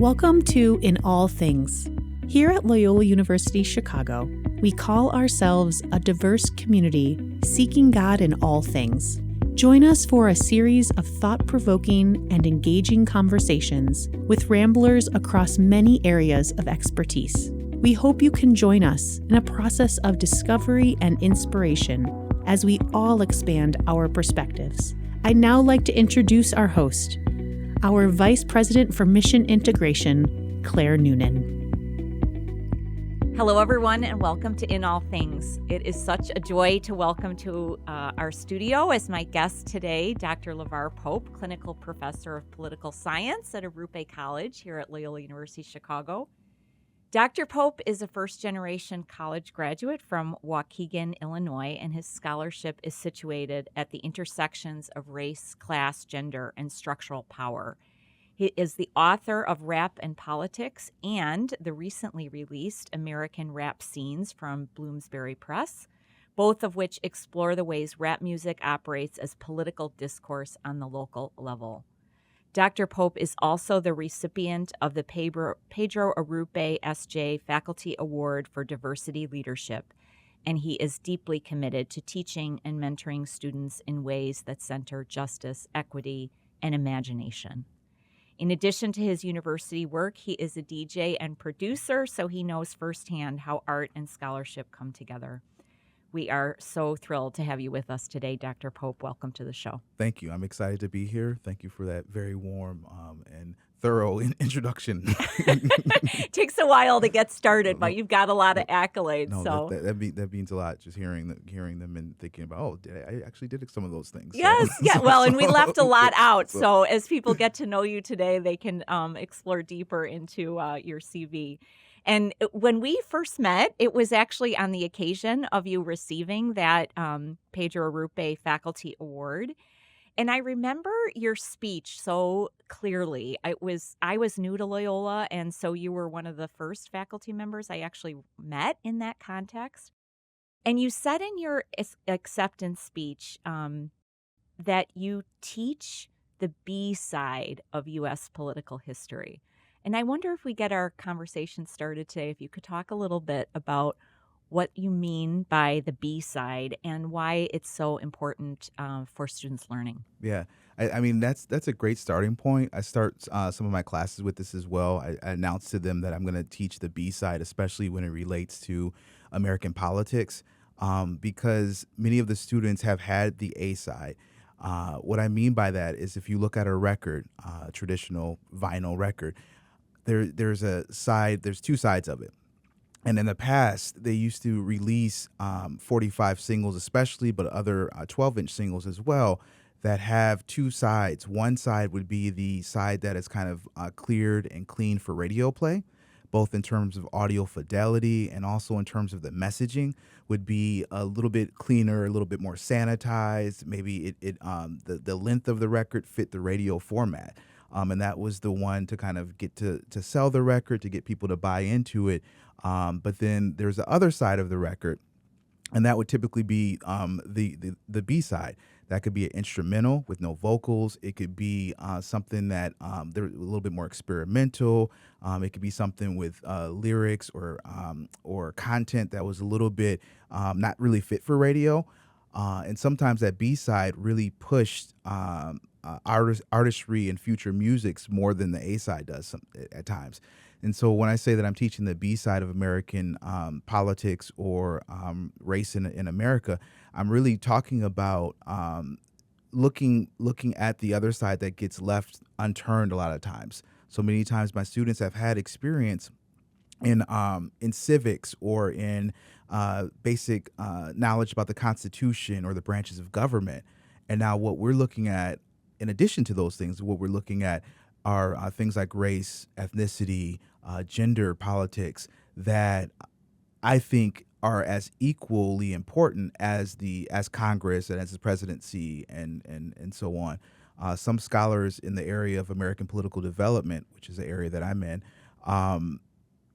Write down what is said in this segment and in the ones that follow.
Welcome to In All Things. Here at Loyola University Chicago, we call ourselves a diverse community seeking God in all things. Join us for a series of thought-provoking and engaging conversations with ramblers across many areas of expertise. We hope you can join us in a process of discovery and inspiration as we all expand our perspectives. I'd now like to introduce our host, our Vice President for Mission Integration, Claire Noonan. Hello, everyone, and welcome to In All Things. It is such a joy to welcome to our studio as my guest today, Dr. Lavar Pope, Clinical Professor of Political Science at Arrupe College here at Loyola University Chicago. Dr. Pope is a first-generation college graduate from Waukegan, Illinois, and his scholarship is situated at the intersections of race, class, gender, and structural power. He is the author of Rap and Politics and the recently released American Rap Scenes from Bloomsbury Press, both of which explore the ways rap music operates as political discourse on the local level. Dr. Pope is also the recipient of the Pedro Arrupe S.J. Faculty Award for Diversity Leadership, and he is deeply committed to teaching and mentoring students in ways that center justice, equity, and imagination. In addition to his university work, he is a DJ and producer, so he knows firsthand how art and scholarship come together. We are so thrilled to have you with us today, Dr. Pope. Welcome to the show. Thank you. I'm excited to be here. Thank you for that very warm and thorough introduction. It takes a while to get started, but you've got a lot of accolades. No, that means a lot. Just hearing them and thinking about, I actually did some of those things. Yes, so. Yeah. Well, and we left a lot out. So as people get to know you today, they can explore deeper into your CV. And when we first met, it was actually on the occasion of you receiving that Pedro Arrupe Faculty Award. And I remember your speech so clearly. I was new to Loyola, and so you were one of the first faculty members I actually met in that context. And you said in your acceptance speech that you teach the B side of U.S. political history. And I wonder if we get our conversation started today, if you could talk a little bit about what you mean by the B side and why it's so important for students learning. Yeah, I mean, that's a great starting point. I start some of my classes with this as well. I announce to them that I'm going to teach the B side, especially when it relates to American politics, because many of the students have had the A side. What I mean by that is if you look at a record, traditional vinyl record, there's two sides of it. And in the past, they used to release 45 singles especially, but other 12-inch singles as well that have two sides. One side would be the side that is kind of cleared and clean for radio play, both in terms of audio fidelity and also in terms of the messaging would be a little bit cleaner, a little bit more sanitized. Maybe the length of the record fit the radio format. And that was the one to kind of get to sell the record, to get people to buy into it. But then there's the other side of the record, and that would typically be the B side. That could be an instrumental with no vocals. It could be something that they're a little bit more experimental. It could be something with lyrics or content that was a little bit not really fit for radio. And sometimes that B side really pushed artistry and future musics more than the A side does at times. And so when I say that I'm teaching the B side of American politics or race in America, I'm really talking about looking at the other side that gets left unturned a lot of times. So many times my students have had experience in civics or in basic knowledge about the Constitution or the branches of government. And now what we're looking at, in addition to those things, what we're looking at are things like race, ethnicity, gender politics that I think are as equally important as Congress and as the presidency and so on. Some scholars in the area of American political development, which is the area that I'm in,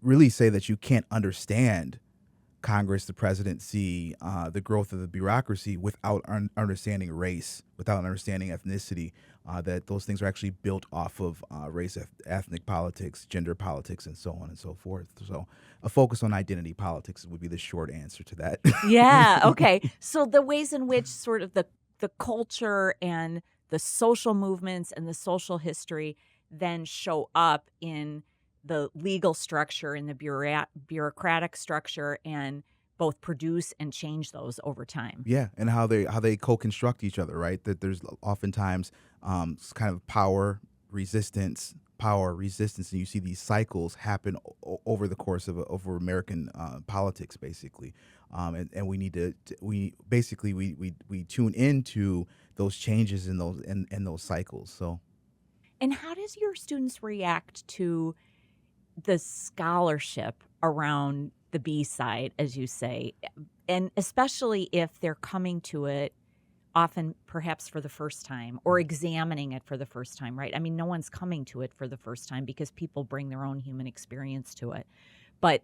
really say that you can't understand Congress, the presidency, the growth of the bureaucracy without understanding race, without understanding ethnicity, that those things are actually built off of race, ethnic politics, gender politics, and so on and so forth. So a focus on identity politics would be the short answer to that. Yeah, okay. So the ways in which sort of the culture and the social movements and the social history then show up in the legal structure and the bureaucratic structure and both produce and change those over time. Yeah, and how they co-construct each other, right? That there's oftentimes kind of power resistance, and you see these cycles happen over the course of over American politics, basically. And we need we basically we tune into those changes in those cycles. So And how does your students react to the scholarship around the B side, as you say, and especially if they're coming to it often perhaps for the first time or examining it for the first time, right? I mean, no one's coming to it for the first time because people bring their own human experience to it. But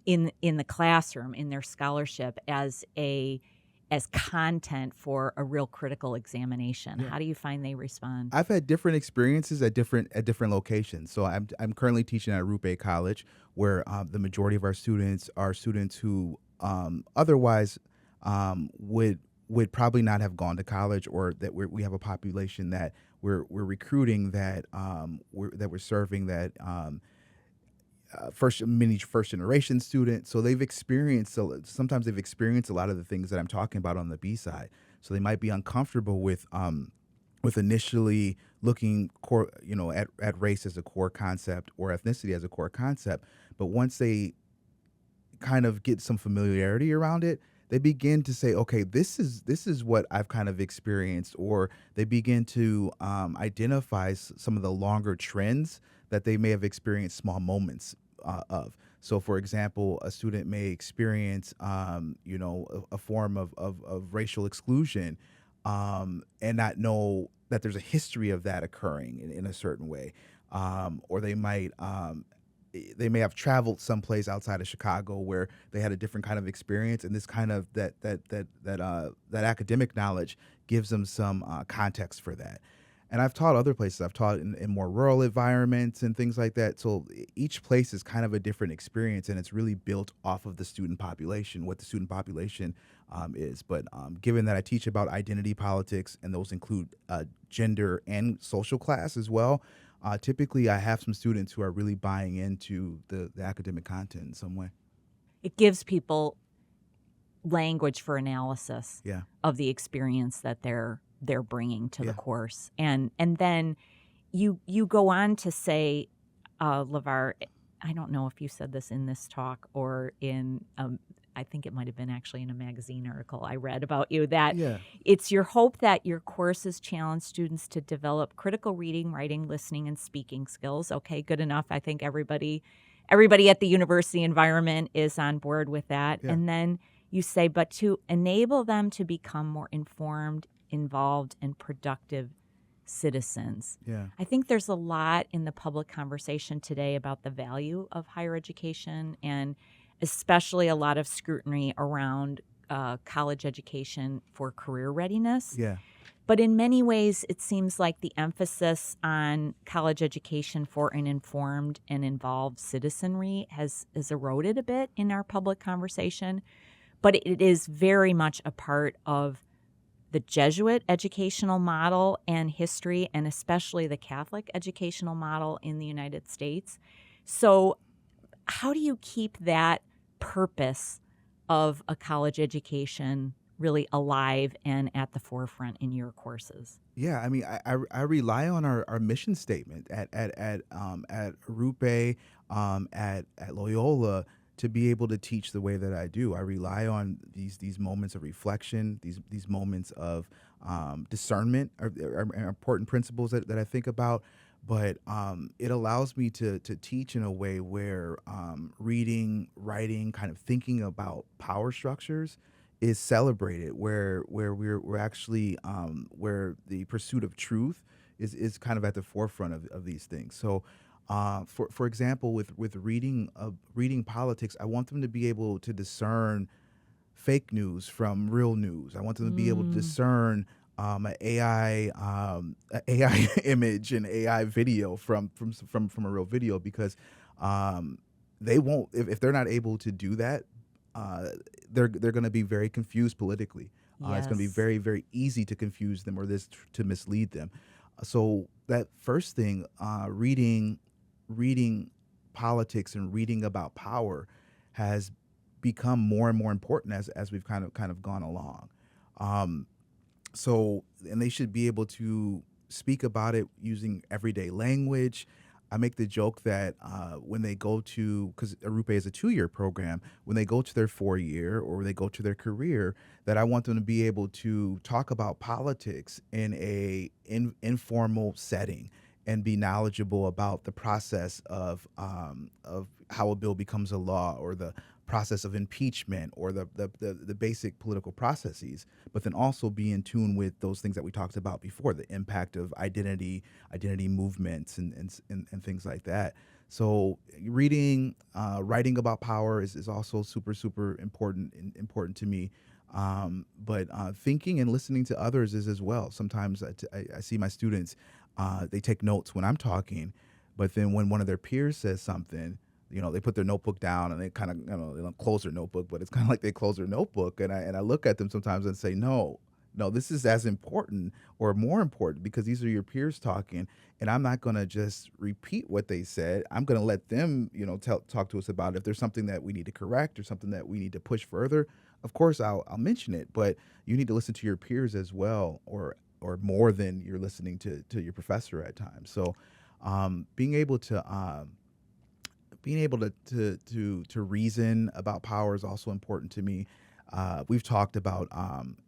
in the classroom, in their scholarship as content for a real critical examination, yeah. how do you find they respond? I've had different experiences at different locations. So I'm currently teaching at Arrupe College, where the majority of our students are students who otherwise would probably not have gone to college, or that we have a population that we're recruiting that we're serving that first generation students. So they've experienced sometimes they've experienced a lot of the things that I'm talking about on the B side. So they might be uncomfortable with initially looking at race as a core concept or ethnicity as a core concept, but once they kind of get some familiarity around it, they begin to say, okay, this is what I've kind of experienced, or they begin to identify some of the longer trends that they may have experienced small moments of. So, for example, a student may experience, a form of racial exclusion, and not know that there's a history of that occurring in a certain way, or they may have traveled someplace outside of Chicago where they had a different kind of experience, and this kind of that academic knowledge gives them some context for that. And I've taught other places. I've taught in more rural environments and things like that. So each place is kind of a different experience, and it's really built off of the student population, what the student population is. But given that I teach about identity politics, and those include gender and social class as well, typically I have some students who are really buying into the academic content in some way. It gives people language for analysis Yeah. of the experience that they're bringing to Yeah. the course, and then you go on to say, Lavar, I don't know if you said this in this talk or in I think it might have been actually in a magazine article I read about you, that Yeah. it's your hope that your courses challenge students to develop critical reading, writing, listening, and speaking skills. Okay, good enough. I think everybody at the university environment is on board with that. Yeah. And then you say, but to enable them to become more informed, involved, and productive citizens. Yeah. I think there's a lot in the public conversation today about the value of higher education, and especially a lot of scrutiny around college education for career readiness. Yeah. But in many ways, it seems like the emphasis on college education for an informed and involved citizenry has eroded a bit in our public conversation. But it is very much a part of the Jesuit educational model and history, and especially the Catholic educational model in the United States. So how do you keep that purpose of a college education really alive and at the forefront in your courses? Yeah, I mean, I rely on our mission statement at Arrupe, at Loyola, to be able to teach the way that I do. I rely on these moments of reflection, these moments of discernment are important principles that I think about. But it allows me to teach in a way where reading, writing, kind of thinking about power structures is celebrated, where we're actually where the pursuit of truth is kind of at the forefront of these things. So For example, with reading politics, I want them to be able to discern fake news from real news. I want them to be able to Mm, discern a AI image and AI video from a real video, because um, they won't, if they're not able to do that, uh, they're going to be very confused politically. It's going to be yes. very, very easy to confuse them, or to mislead them. So that first thing, reading politics and reading about power has become more and more important as we've kind of gone along. Um, so, and they should be able to speak about it using everyday language. I make the joke that when they go to, because Arrupe is a 2-year program, when they go to their 4-year or they go to their career, that I want them to be able to talk about politics in a informal setting and be knowledgeable about the process of how a bill becomes a law, or the process of impeachment, or the basic political processes, but then also be in tune with those things that we talked about before, the impact of identity movements and things like that. So writing about power is also super important to me. But thinking and listening to others is as well. Sometimes I see my students, they take notes when I'm talking, but then when one of their peers says something, they put their notebook down and they kind of, they don't close their notebook, but it's kind of like they close their notebook. And I look at them sometimes and say, no, no, this is as important or more important, because these are your peers talking. And I'm not going to just repeat what they said. I'm going to let them, talk to us about it. If there's something that we need to correct or something that we need to push further, of course I'll mention it, but you need to listen to your peers as well, or more than you're listening to your professor at times. So being able to reason about power is also important to me. We've talked about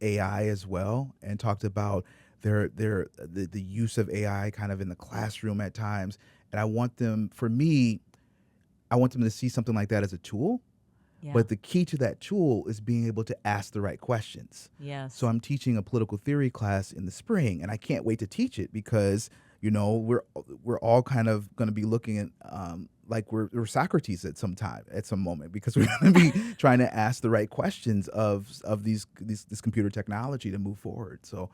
AI as well, and talked about the use of AI kind of in the classroom at times. And I want them to see something like that as a tool. Yeah. But the key to that tool is being able to ask the right questions. So Yes. I'm teaching a political theory class in the spring, and I can't wait to teach it, because we're all kind of going to be looking at like we're Socrates at some moment, because we're going to be trying to ask the right questions of this computer technology to move forward. So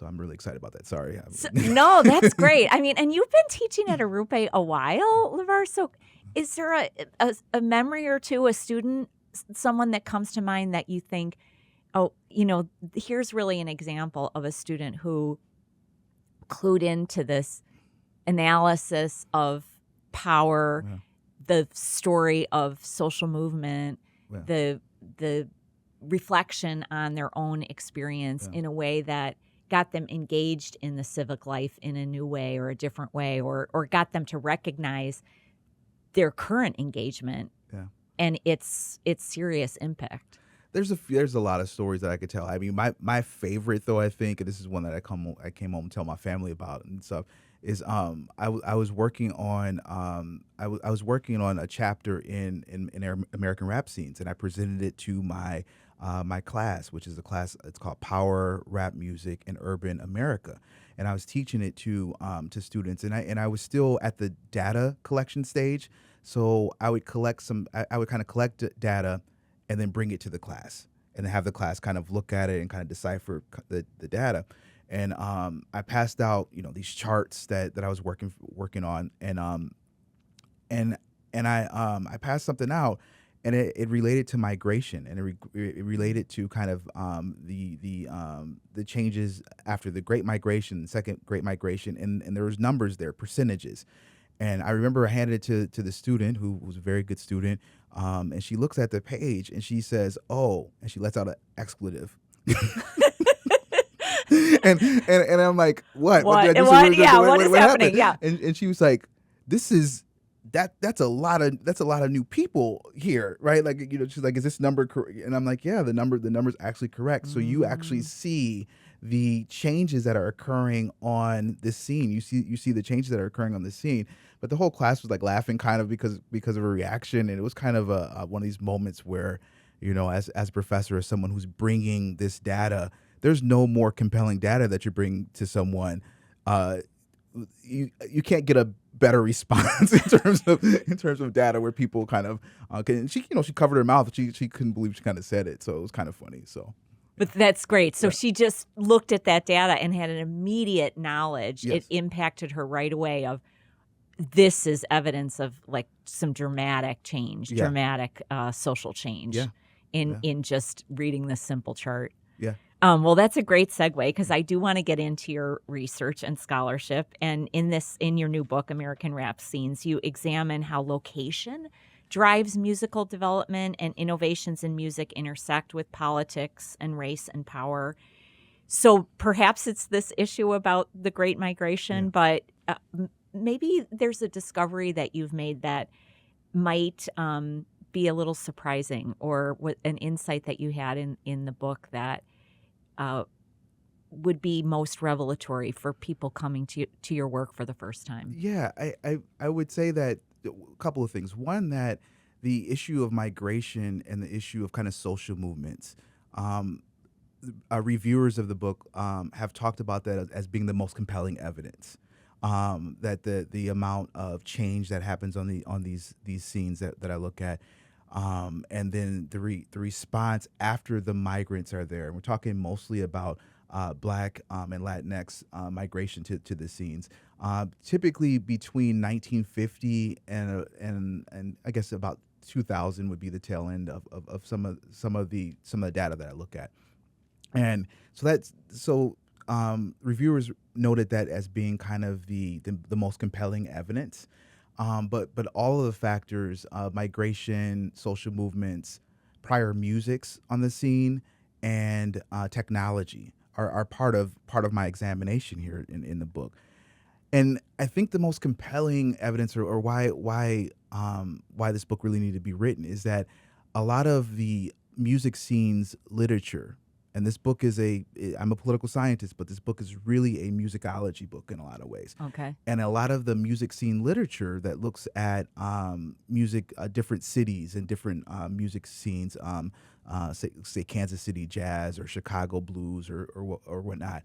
I'm really excited about that. Sorry. No, that's great. I mean, and you've been teaching at Arrupe a while, Lavar. So is there a memory or two, a student, someone that comes to mind that you think, oh, here's really an example of a student who clued into this analysis of power, Yeah, the story of social movement, yeah, the reflection on their own experience yeah, in a way that got them engaged in the civic life in a new way or a different way, or got them to recognize their current engagement yeah. and its serious impact. There's a lot of stories that I could tell. I mean, my favorite, though, I think, and this is one that I came home and tell my family about and stuff, is I was working on I was working on a chapter in American rap scenes, and I presented it to my class, which is a class, it's called Power Rap Music in Urban America, and I was teaching it to students, and I was still at the data collection stage. So I would I would kind of collect data and then bring it to the class, and have the class kind of look at it and kind of decipher the data. And I passed out, these charts that I was working on, and I passed something out, and it related to migration, and it related to kind of the changes after the Great Migration, the second Great Migration, and there was numbers there, percentages. And I remember I handed it to the student, who was a very good student, and she looks at the page and she says, "Oh," and she lets out an expletive. and I'm like, "What? What? Yeah. What is happening? happened?" Yeah. And she was like, "This is that's a lot of new people here, right?" Like, she's like, "Is this number correct?" And I'm like, "Yeah, the number's actually correct." So you actually Mm, see the changes that are occurring on this scene. You see the changes that are occurring on the scene. But the whole class was like laughing, kind of because of a reaction, and it was kind of a one of these moments where, as a professor, as someone who's bringing this data, there's no more compelling data that you bring to someone. You can't get a better response in terms of data where people kind of she covered her mouth. She couldn't believe she kind of said it, so it was kind of funny. So. But that's great. So Yeah. she just looked at that data and had an immediate knowledge. Yes. It impacted her right away of this is evidence of like some dramatic change, Yeah. dramatic social change Yeah. in just reading this simple chart. Yeah. Well, that's a great segue because I do want to get into your research and scholarship. And in your new book, American Rap Scenes, you examine how location drives musical development and innovations in music intersect with politics and race and power. So perhaps it's this issue about the Great Migration, but maybe there's a discovery that you've made that might be a little surprising, or an insight that you had in the book that would be most revelatory for people coming to your work for the first time. Yeah, I would say that a couple of things. One, that the issue of migration and the issue of kind of social movements, reviewers of the book have talked about that as being the most compelling evidence. That the amount of change that happens on these scenes that I look at, and then the response after the migrants are there. And we're talking mostly about Black and Latinx migration to the scenes. Typically between 1950 and I guess about 2000 would be the tail end of some of the data that I look at. And so reviewers noted that as being kind of the most compelling evidence. But all of the factors of migration, social movements, prior musics on the scene, and technology are part of my examination here in the book. And I think the most compelling evidence, or why this book really needed to be written, is that a lot of the music scenes literature. And this book I'm a political scientist, but this book is really a musicology book in a lot of ways. Okay. And a lot of the music scene literature that looks at music, different cities and different music scenes, say Kansas City jazz or Chicago blues or whatnot.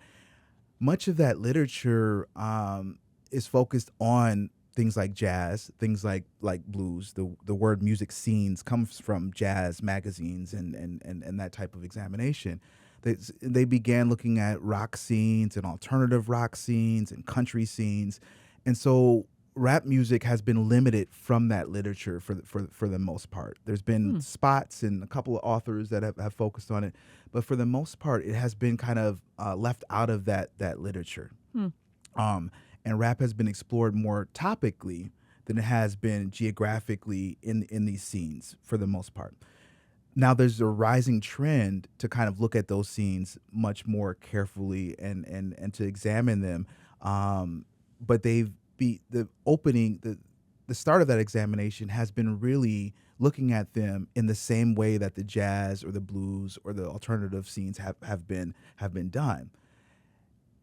Much of that literature is focused on things like jazz, things like blues. The word music scenes comes from jazz magazines and that type of examination. They began looking at rock scenes and alternative rock scenes and country scenes. And so rap music has been limited from that literature for the most part. There's been spots and a couple of authors that have focused on it, but for the most part, it has been kind of left out of that literature. And rap has been explored more topically than it has been geographically in these scenes for the most part. Now there's a rising trend to kind of look at those scenes much more carefully and to examine them. But the start of that examination has been really looking at them in the same way that the jazz or the blues or the alternative scenes have been done.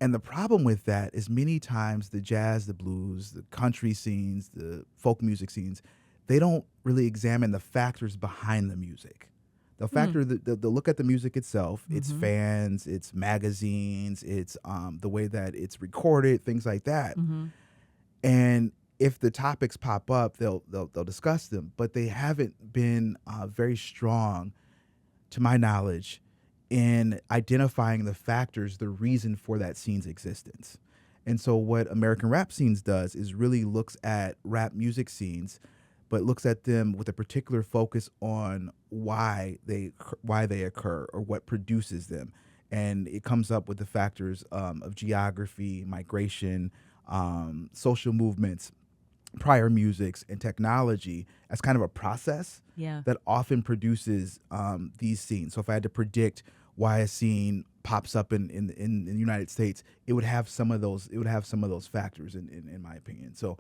And the problem with that is many times the jazz, the blues, the country scenes, the folk music scenes, they don't really examine the factors behind the music. They'll look at the music itself, its fans, its magazines, its the way that it's recorded, things like that. And if the topics pop up, they'll discuss them, but they haven't been very strong, to my knowledge, in identifying the factors, the reason for that scene's existence. And so what American Rap Scenes does is really looks at rap music scenes, but looks at them with a particular focus on why they occur or what produces them. And it comes up with the factors of geography, migration, social movements, prior musics, and technology as kind of a process that often produces these scenes. So if I had to predict why a scene pops up in the United States, it would have some of those. It would have some of those factors, in my opinion. So,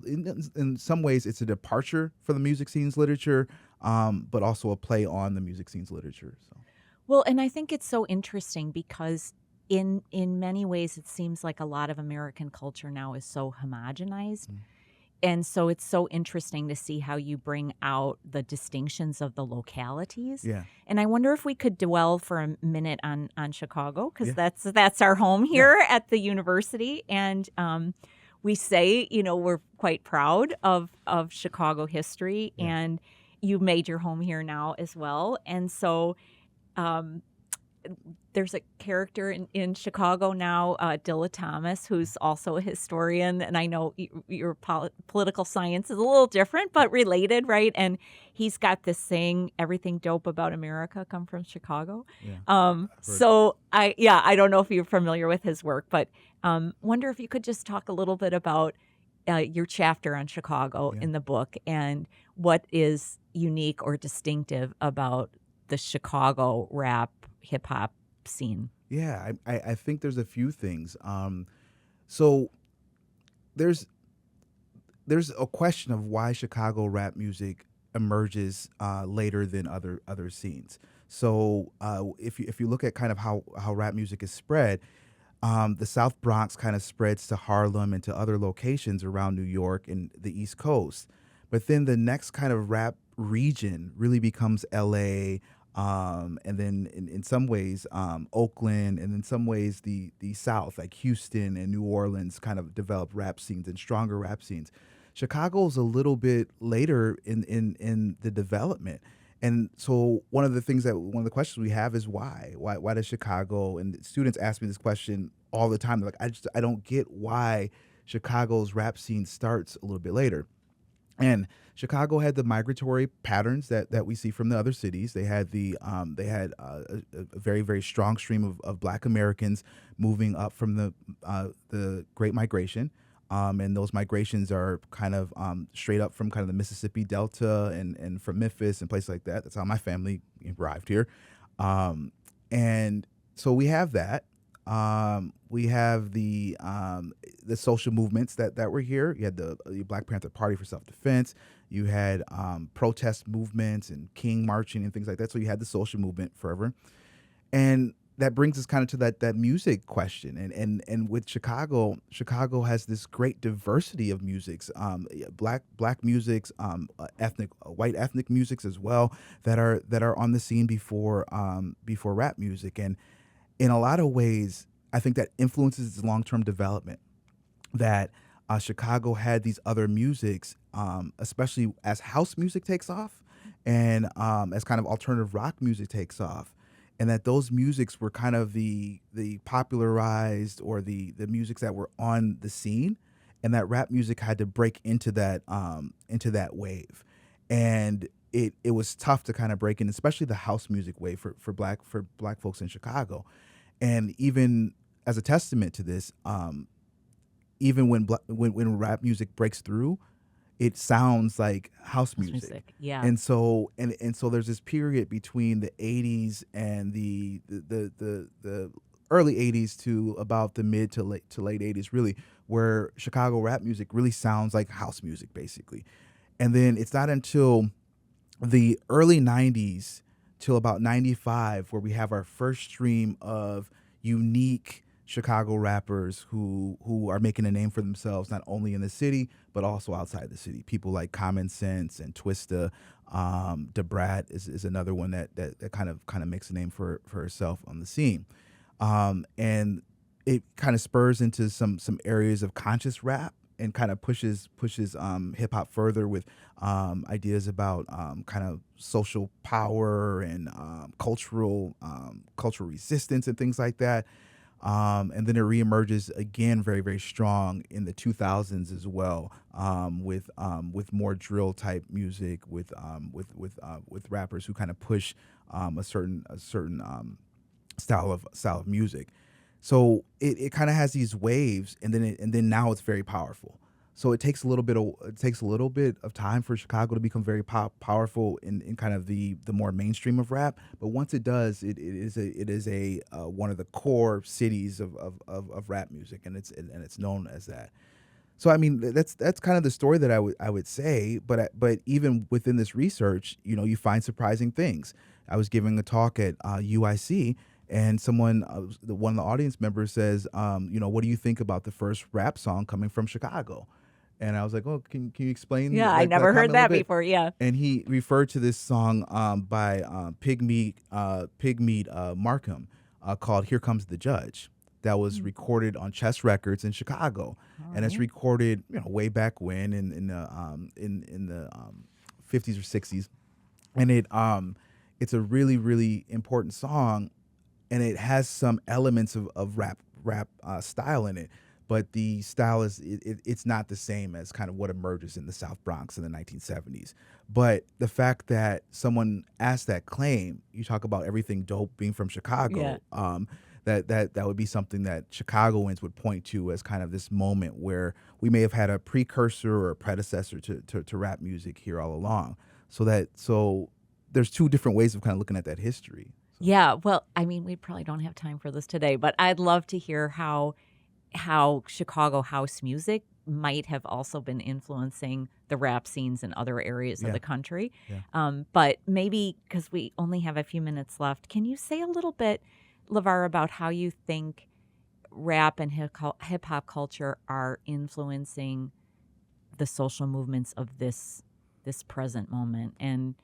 in some ways, it's a departure for the music scenes literature, but also a play on the music scenes literature. So, well, and I think it's so interesting because in many ways, it seems like a lot of American culture now is so homogenized. And so it's so interesting to see how you bring out the distinctions of the localities. Yeah. And I wonder if we could dwell for a minute on Chicago, because that's our home here at the university. And we say, we're quite proud of Chicago history, Yeah. and you made your home here now as well. And so um, there's a character in Chicago now, Dilla Thomas, who's also a historian. And I know your political science is a little different, but related, right? And he's got this saying, everything dope about America come from Chicago. Yeah. So I don't know if you're familiar with his work, but wonder if you could just talk a little bit about your chapter on Chicago in the book and what is unique or distinctive about the Chicago rap hip hop scene. Yeah, I think there's a few things. So there's a question of why Chicago rap music emerges later than other scenes. So if you look at kind of how rap music is spread, the South Bronx kind of spreads to Harlem and to other locations around New York and the East Coast. But then the next kind of rap region really becomes LA, and then in some ways Oakland, and in some ways the South, like Houston and New Orleans, kind of develop rap scenes and stronger rap scenes. Chicago's a little bit later in the development. And so one of the questions we have is why does Chicago, and students ask me this question all the time. They're like, I don't get why Chicago's rap scene starts a little bit later. And Chicago had the migratory patterns that we see from the other cities. They had a very, very strong stream of Black Americans moving up from the Great Migration. And those migrations are kind of straight up from kind of the Mississippi Delta and from Memphis and places like that. That's how my family arrived here. And so we have that. We have the social movements that were here. You had the Black Panther Party for self-defense. You had protest movements and King marching and things like that. So you had the social movement forever. And that brings us kind of to that music question. And with Chicago has this great diversity of musics, black musics, white ethnic musics as well, that are on the scene before rap music. And in a lot of ways, I think that influences its long-term development, that Chicago had these other musics, especially as house music takes off and as kind of alternative rock music takes off, and that those musics were kind of the popularized or the musics that were on the scene, and that rap music had to break into that wave. And it was tough to kind of break in, especially the house music wave for black folks in Chicago. And even as a testament to this, even when rap music breaks through, it sounds like house music. Yeah. And so there's this period between the 80s and the early 80s to about the mid to late 80s, really, where Chicago rap music really sounds like house music, basically. And then it's not until the early 90s till about 95 where we have our first stream of unique Chicago rappers who are making a name for themselves, not only in the city but also outside the city. People like Common Sense and Twista. DeBrat is another one that kind of makes a name for herself on the scene. And it kind of spurs into some areas of conscious rap and kind of pushes hip hop further with ideas about kind of social power and cultural resistance and things like that. And then it reemerges again very, very strong in the 2000s as well, with more drill type music, with rappers who kind of push a certain style of music. So it kind of has these waves, and then now it's very powerful. So it takes a little bit of time for Chicago to become very powerful in kind of the more mainstream of rap. But once it does, it is a one of the core cities of rap music, and it's known as that. So I mean, that's kind of the story that I would say. But even within this research, you find surprising things. I was giving a talk at UIC. And one of the audience members says, what do you think about the first rap song coming from Chicago? And I was like, oh, can you explain? Yeah, I never heard that before. Yeah. And he referred to this song by Pigmeat Markham called "Here Comes the Judge." that was recorded on Chess Records in Chicago, All and it's right. recorded way back when in the 50s or 60s, and it's a really important song, and it has some elements of rap style in it, but the style it's not the same as kind of what emerges in the South Bronx in the 1970s. But the fact that someone asked that claim, you talk about everything dope being from Yeah. Chicago, that would be something that Chicagoans would point to as kind of this moment where we may have had a precursor or a predecessor to rap music here all along. So there's two different ways of kind of looking at that history. Yeah, well, I mean, we probably don't have time for this today, but I'd love to hear how Chicago house music might have also been influencing the rap scenes in other areas of Yeah. the country. Yeah. But maybe because we only have a few minutes left, can you say a little bit, Lavar, about how you think rap and hip hop culture are influencing the social movements of this present moment? And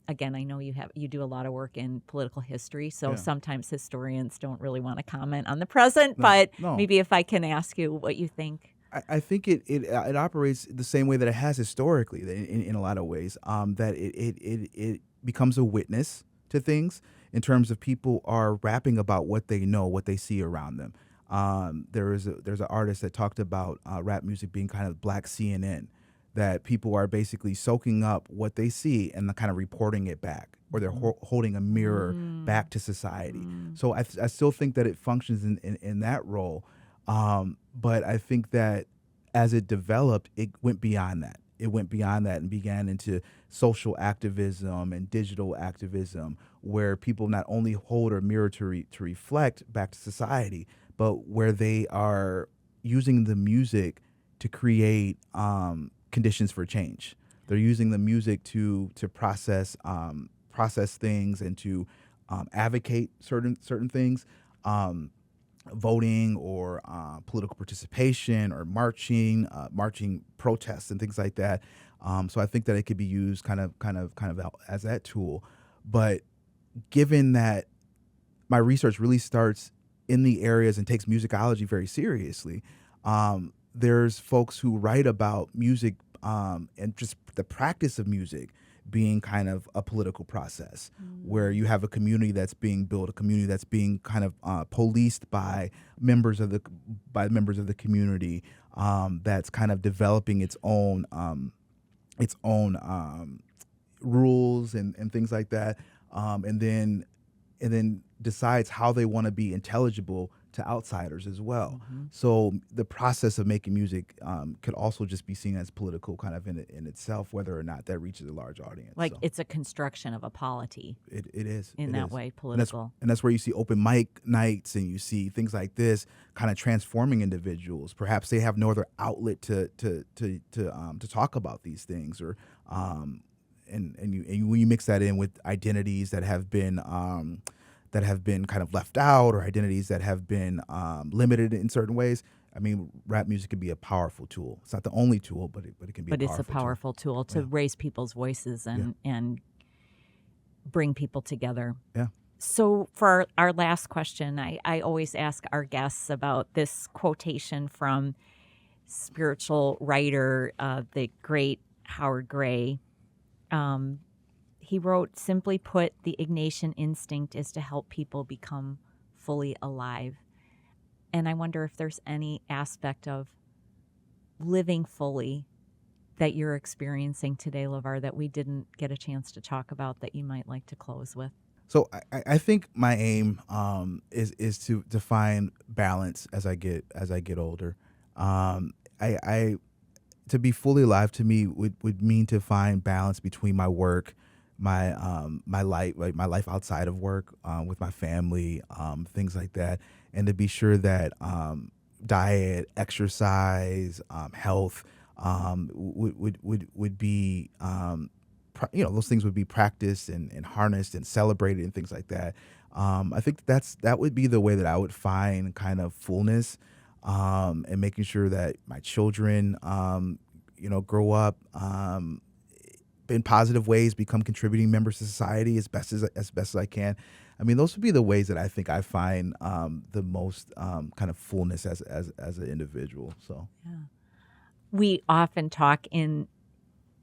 again, I know you do a lot of work in political history, so Yeah. sometimes historians don't really want to comment on the present. No, But no. maybe if I can ask you what you think. I think it operates the same way that it has historically in a lot of ways. That it becomes a witness to things in terms of people are rapping about what they know, what they see around them. There's an artist that talked about rap music being kind of black CNN, that people are basically soaking up what they see and kind of reporting it back, or they're holding a mirror back to society. So I still think that it functions in that role. But I think that as it developed, it went beyond that. It went beyond that and began into social activism and digital activism, where people not only hold a mirror to reflect back to society, but where they are using the music to create conditions for change. They're using the music to process things and to advocate certain things. Voting or political participation or marching protests and things like that. So I think that it could be used kind of as that tool. But given that my research really starts in the areas and takes musicology very seriously, there's folks who write about music and just the practice of music being kind of a political process, where you have a community that's being built, a community that's being kind of policed by members of the community, that's kind of developing its own rules and things like that, and then decides how they want to be intelligible to outsiders as well. So the process of making music could also just be seen as political kind of in itself, whether or not that reaches a large audience. Like So it's a construction of a polity it is. in It that is. way, And political. that's where you see open mic nights and you see things like this kind of transforming individuals. Perhaps they have no other outlet to talk about these things, or and when you mix that in with identities that have been kind of left out, or identities that have been limited in certain ways. I mean, rap music can be a powerful tool. It's not the only tool, but it can be. But a it's a powerful tool to Yeah. raise people's voices and bring people together. Yeah. So for our last question, I always ask our guests about this quotation from spiritual writer, the great Howard Gray. He wrote, "Simply put, the Ignatian instinct is to help people become fully alive." And I wonder if there's any aspect of living fully that you're experiencing today, Lavar, that we didn't get a chance to talk about that you might like to close with. So I think my aim is to find balance as I get older. I to be fully alive to me would mean to find balance between my work, my life outside of work, with my family, things like that, and to be sure that diet, exercise, health would be those things would be practiced and harnessed and celebrated and things like that. I think that would be the way that I would find kind of fullness, and making sure that my children grow up in positive ways, become contributing members to society as best as I can. I mean, those would be the ways that I think I find the most kind of fullness as an individual. So Yeah. We often talk in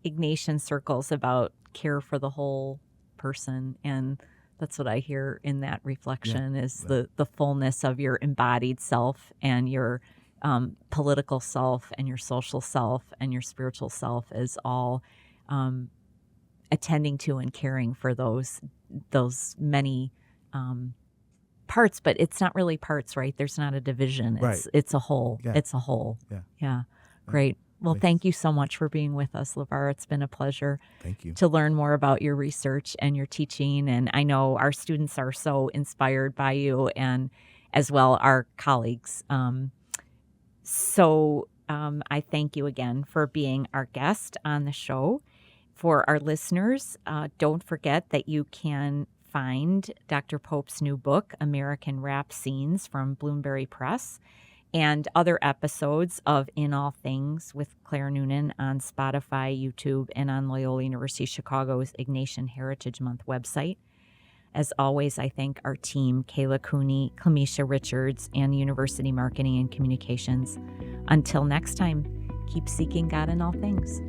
Ignatian circles about care for the whole person, and that's what I hear in that reflection is the fullness of your embodied self and your political self and your social self and your spiritual self is all attending to and caring for those many parts, but it's not really parts, right? There's not a division. It's a whole. Yeah. It's a whole. Yeah. Great. Well, thank you so much for being with us, Lavar. It's been a pleasure. Thank you. To learn more about your research and your teaching. And I know our students are so inspired by you and as well our colleagues. So I thank you again for being our guest on the show. For our listeners, don't forget that you can find Dr. Pope's new book, American Rap Scenes from Bloomsbury Press, and other episodes of In All Things with Claire Noonan on Spotify, YouTube, and on Loyola University Chicago's Ignatian Heritage Month website. As always, I thank our team, Kayla Cooney, Clemisha Richards, and University Marketing and Communications. Until next time, keep seeking God in all things.